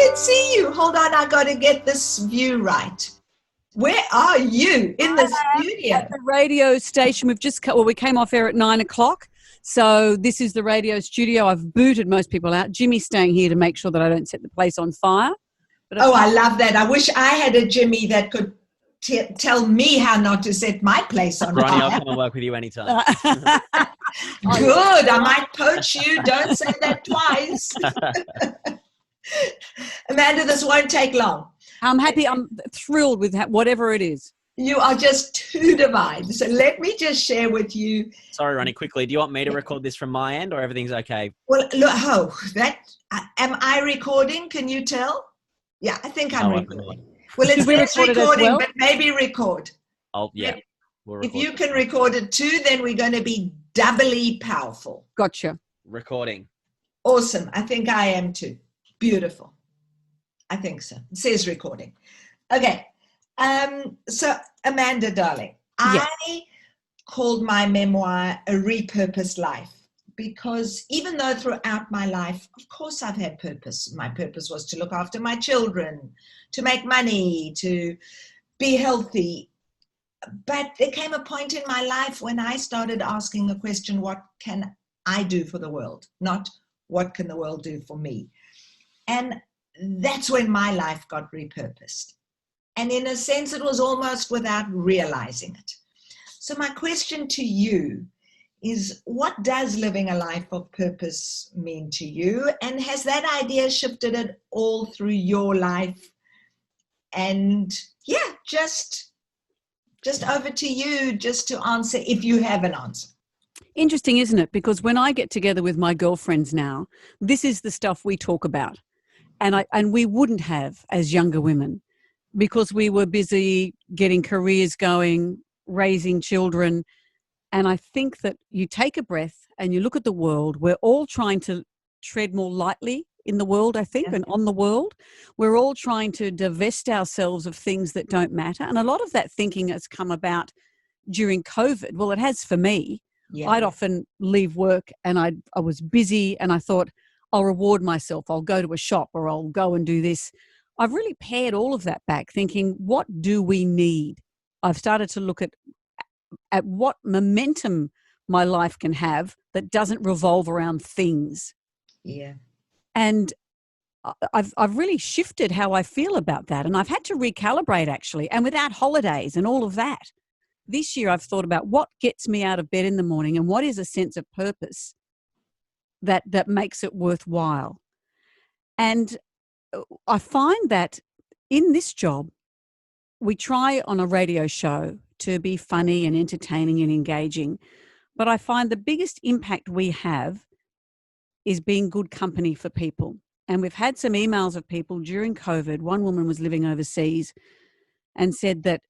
can see you. Hold on, I got to get this view right. Where are you? In the studio? At the radio station. We came off air at 9:00. So this is the radio studio. I've booted most people out. Jimmy's staying here to make sure that I don't set the place on fire. But I love that. I wish I had a Jimmy that could tell me how not to set my place on Ronni, fire. I'll come and work with you anytime. Good. I might poach you. Don't say that twice. Amanda, this won't take long. I'm happy. I'm thrilled with whatever it is. You are just too divine. So let me just share with you. Sorry, Ronni, quickly. Do you want me to record this from my end or everything's okay? Well, look, am I recording? Can you tell? Yeah, I think I'm recording. Well, it's recording, but maybe record. Oh, yeah. If you can record it too, then we're going to be doubly powerful. Gotcha. Recording. Awesome. I think I am too. Beautiful. I think so. It says recording. Okay. So Amanda, darling, yes. I called my memoir A Repurposed Life because even though throughout my life, of course, I've had purpose. My purpose was to look after my children, to make money, to be healthy. But there came a point in my life when I started asking the question, what can I do for the world? Not what can the world do for me? And that's when my life got repurposed. And in a sense, it was almost without realizing it. So my question to you is, what does living a life of purpose mean to you? And has that idea shifted at all through your life? And yeah, just over to you, just to answer if you have an answer. Interesting, isn't it? Because when I get together with my girlfriends now, this is the stuff we talk about. And we wouldn't have as younger women because we were busy getting careers going, raising children. And I think that you take a breath and you look at the world. We're all trying to tread more lightly in the world, I think, and on the world. We're all trying to divest ourselves of things that don't matter. And a lot of that thinking has come about during COVID. Well, it has for me. Yeah. I'd often leave work and I was busy and I thought, I'll reward myself. I'll go to a shop or I'll go and do this. I've really pared all of that back thinking, what do we need? I've started to look at what momentum my life can have that doesn't revolve around things. Yeah. And I've really shifted how I feel about that. And I've had to recalibrate actually. And without holidays and all of that, this year I've thought about what gets me out of bed in the morning and what is a sense of purpose that makes it worthwhile. And I find that in this job, we try on a radio show to be funny and entertaining and engaging, but I find the biggest impact we have is being good company for people. And we've had some emails of people during COVID. One woman was living overseas and said that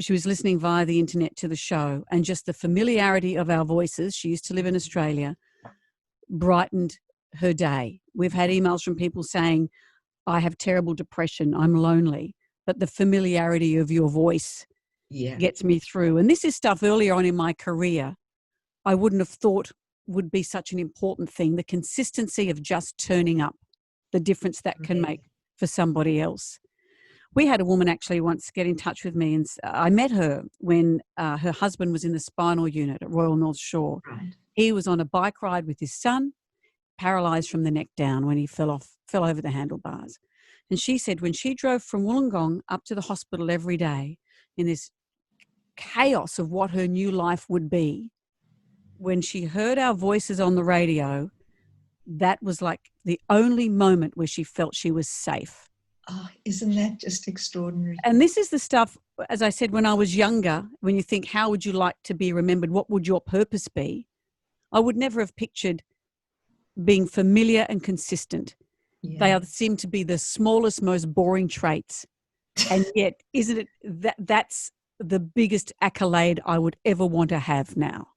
she was listening via the internet to the show and just the familiarity of our voices, she used to live in Australia, brightened her day. We've had emails from people saying, I have terrible depression, I'm lonely, but the familiarity of your voice gets me through. And this is stuff earlier on in my career I wouldn't have thought would be such an important thing, the consistency of just turning up, the difference that can make for somebody else. We had a woman actually once get in touch with me, and I met her when her husband was in the spinal unit at Royal North Shore. Right. He was on a bike ride with his son, paralysed from the neck down when he fell over the handlebars. And she said when she drove from Wollongong up to the hospital every day in this chaos of what her new life would be, when she heard our voices on the radio, that was like the only moment where she felt she was safe. Oh, isn't that just extraordinary? And this is the stuff, as I said, when I was younger, when you think, how would you like to be remembered? What would your purpose be? I would never have pictured being familiar and consistent. Yeah. They seem to be the smallest, most boring traits. And yet, isn't it that's the biggest accolade I would ever want to have now?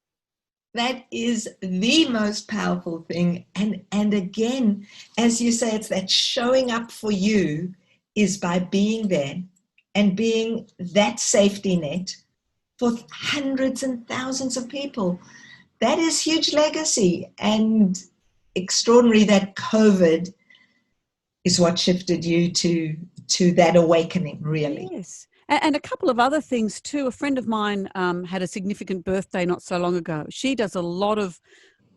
That is the most powerful thing. And again, as you say, it's that showing up for you is by being there and being that safety net for hundreds and thousands of people. That is huge legacy and extraordinary that COVID is what shifted you to that awakening, really. Yes. And a couple of other things too. A friend of mine had a significant birthday not so long ago. She does a lot of,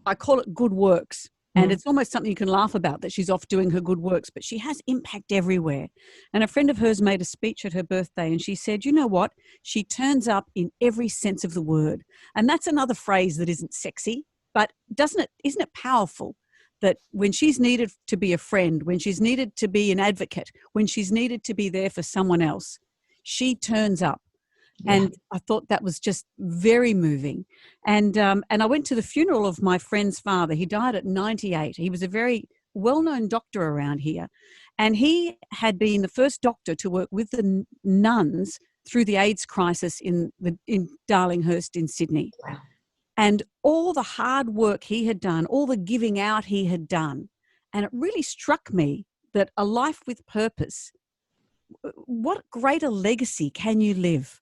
I call it good works. And it's almost something you can laugh about, that she's off doing her good works, but she has impact everywhere. And a friend of hers made a speech at her birthday, and she said, you know what? She turns up in every sense of the word. And that's another phrase that isn't sexy, but isn't it powerful that when she's needed to be a friend, when she's needed to be an advocate, when she's needed to be there for someone else, she turns up. Yeah. And I thought that was just very moving. And I went to the funeral of my friend's father. He died at 98. He was a very well-known doctor around here. And he had been the first doctor to work with the nuns through the AIDS crisis in Darlinghurst in Sydney. Wow. And all the hard work he had done, all the giving out he had done. And it really struck me that a life with purpose, what greater legacy can you live?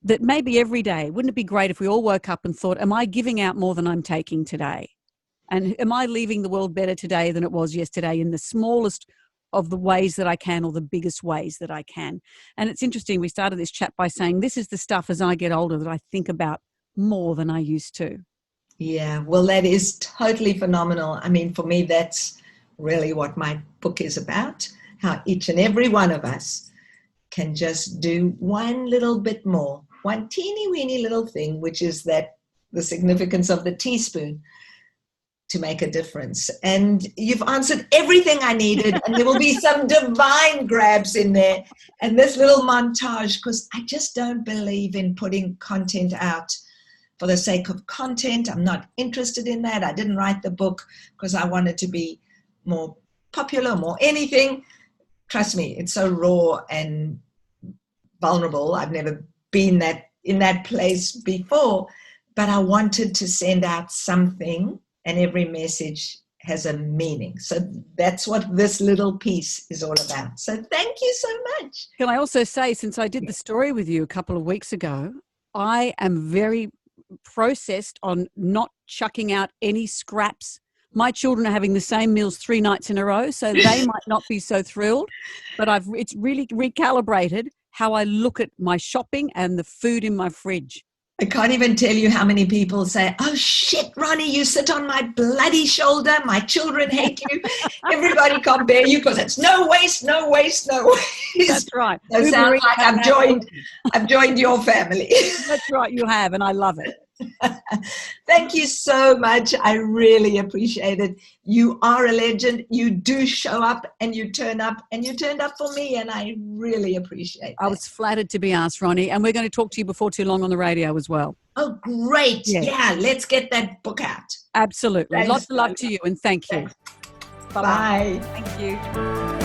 That maybe every day, wouldn't it be great if we all woke up and thought, am I giving out more than I'm taking today? And am I leaving the world better today than it was yesterday in the smallest of the ways that I can, or the biggest ways that I can? And it's interesting, we started this chat by saying this is the stuff as I get older that I think about more than I used to. Yeah, well, that is totally phenomenal. I mean, for me, that's really what my book is about, how each and every one of us can just do one little bit more, one teeny weeny little thing, which is that the significance of the teaspoon, to make a difference. And you've answered everything I needed, and there will be some divine grabs in there and this little montage, because I just don't believe in putting content out for the sake of content. I'm not interested in that. I didn't write the book because I wanted to be more popular, more anything. Trust me, it's so raw and vulnerable. I've never been in that place before, but I wanted to send out something, and every message has a meaning. So that's what this little piece is all about. So thank you so much. Can I also say, since I did the story with you a couple of weeks ago, I am very processed on not chucking out any scraps. My children are having the same meals 3 nights in a row, so they might not be so thrilled, but it's really recalibrated how I look at my shopping and the food in my fridge. I can't even tell you how many people say, oh shit, Ronni, you sit on my bloody shoulder. My children hate you. Everybody can't bear you because it's no waste, no waste, no waste. That's right. So it sounds like I've joined your family. That's right, you have, and I love it. Thank you so much. I really appreciate it. You are a legend. You do show up and you turn up, and you turned up for me, and I really appreciate it. I was flattered to be asked, Ronni, and we're going to talk to you before too long on the radio as well. Oh, great. Yeah, let's get that book out. Absolutely. Thanks. Lots of love to you, and thank you. Bye. Thank you.